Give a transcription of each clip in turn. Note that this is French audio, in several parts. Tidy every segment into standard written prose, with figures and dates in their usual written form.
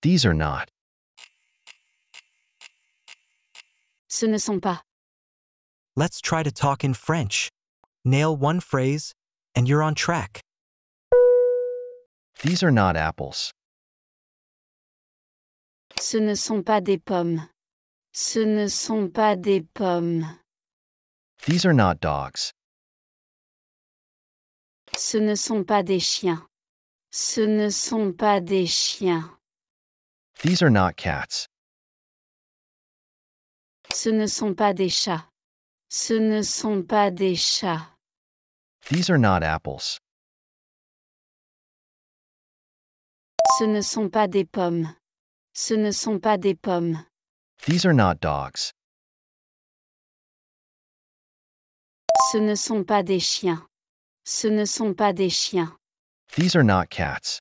These are not. Ce ne sont pas. Let's try to talk in French. Nail one phrase, and you're on track. These are not apples. Ce ne sont pas des pommes. Ce ne sont pas des pommes. These are not dogs. Ce ne sont pas des chiens. Ce ne sont pas des chiens. These are not cats. Ce ne sont pas des chats. Ce ne sont pas des chats. These are not apples. Ce ne sont pas des pommes. Ce ne sont pas des pommes. These are not dogs. Ce ne sont pas des chiens. Ce ne sont pas des chiens. These are not cats.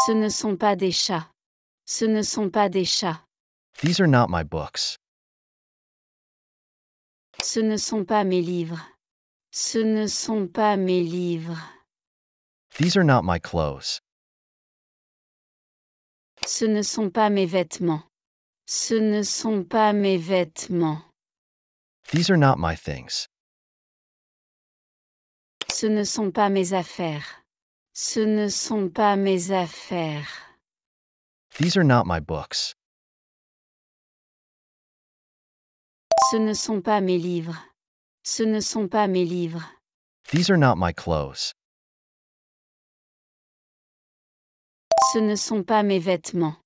Ce ne sont pas des chats. Ce ne sont pas des chats. These are not my books. Ce ne sont pas mes livres. Ce ne sont pas mes livres. These are not my clothes. Ce ne sont pas mes vêtements. Ce ne sont pas mes vêtements. These are not my things. Ce ne sont pas mes affaires. Ce ne sont pas mes affaires. These are not my books. Ce ne sont pas mes livres. Ce ne sont pas mes livres. These are not my clothes. Ce ne sont pas mes vêtements.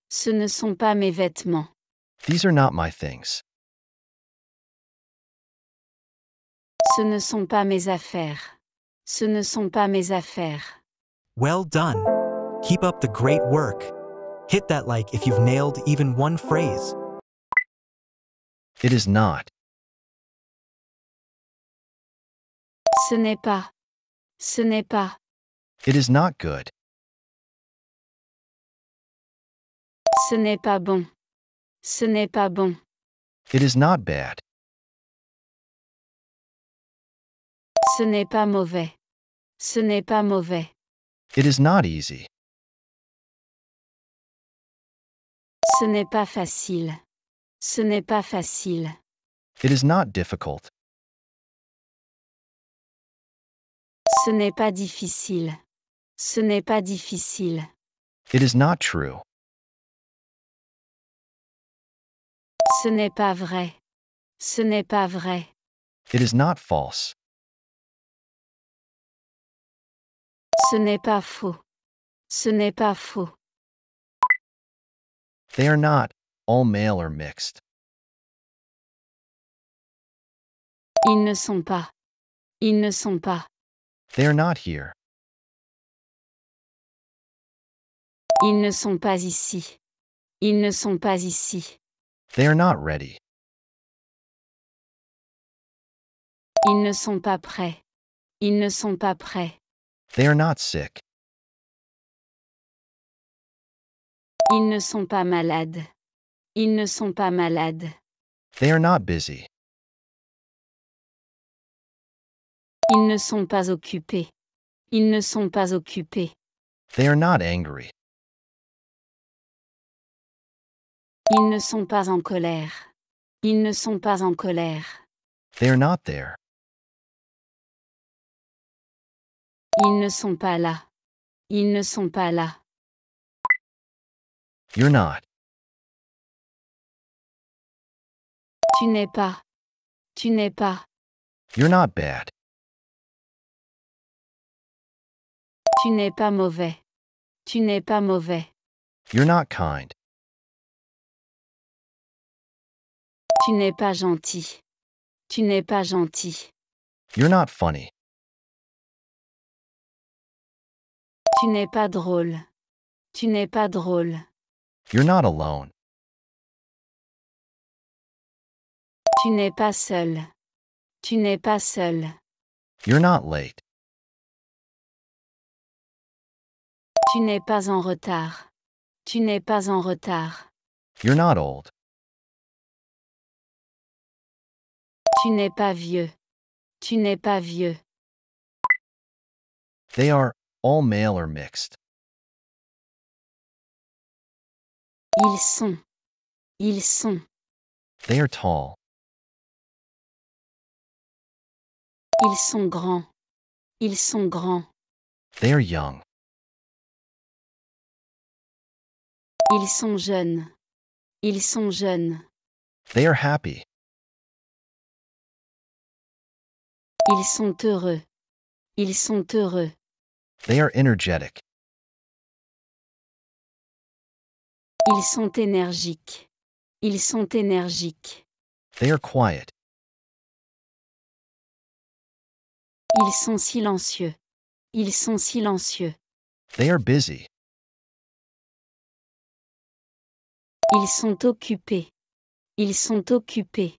Ce ne sont pas mes vêtements. These are not my things. Ce ne sont pas mes affaires. Ce ne sont pas mes affaires. Well done. Keep up the great work. Hit that like if you've nailed even one phrase. It is not. Ce n'est pas. Ce n'est pas. It is not good. Ce n'est pas bon. Ce n'est pas bon. It is not bad. Ce n'est pas mauvais. Ce n'est pas mauvais. It is not easy. Ce n'est pas facile. Ce n'est pas facile. It is not difficult. Ce n'est pas difficile. Ce n'est pas difficile. It is not true. Ce n'est pas vrai. Ce n'est pas vrai. It is not false. Ce n'est pas faux. Ce n'est pas faux. They are not. All male or mixed. Ils ne sont pas. Ils ne sont pas. They are not here. Ils ne sont pas ici. Ils ne sont pas ici. They are not ready. Ils ne sont pas prêts. Ils ne sont pas prêts. They are not sick. Ils ne sont pas malades. Ils ne sont pas malades. They are not busy. Ils ne sont pas occupés. Ils ne sont pas occupés. They are not angry. Ils ne sont pas en colère. Ils ne sont pas en colère. They are not there. Ils ne sont pas là. Ils ne sont pas là. You're not. Tu n'es pas. Tu n'es pas. You're not bad. Tu n'es pas mauvais. Tu n'es pas mauvais. You're not kind. Tu n'es pas gentil. Tu n'es pas gentil. You're not funny. Tu n'es pas drôle. Tu n'es pas drôle. You're not alone. Tu n'es pas seul. Tu n'es pas seul. You're not late. Tu n'es pas en retard. Tu n'es pas en retard. You're not old. Tu n'es pas vieux. Tu n'es pas vieux. They are all male or mixed. Ils sont. Ils sont. They are tall. Ils sont grands. Ils sont grands. They are young. Ils sont jeunes. Ils sont jeunes. They are happy. Ils sont heureux. Ils sont heureux. They are energetic. Ils sont énergiques. Ils sont énergiques. They are quiet. Ils sont silencieux. Ils sont silencieux. They are busy. Ils sont occupés. Ils sont occupés.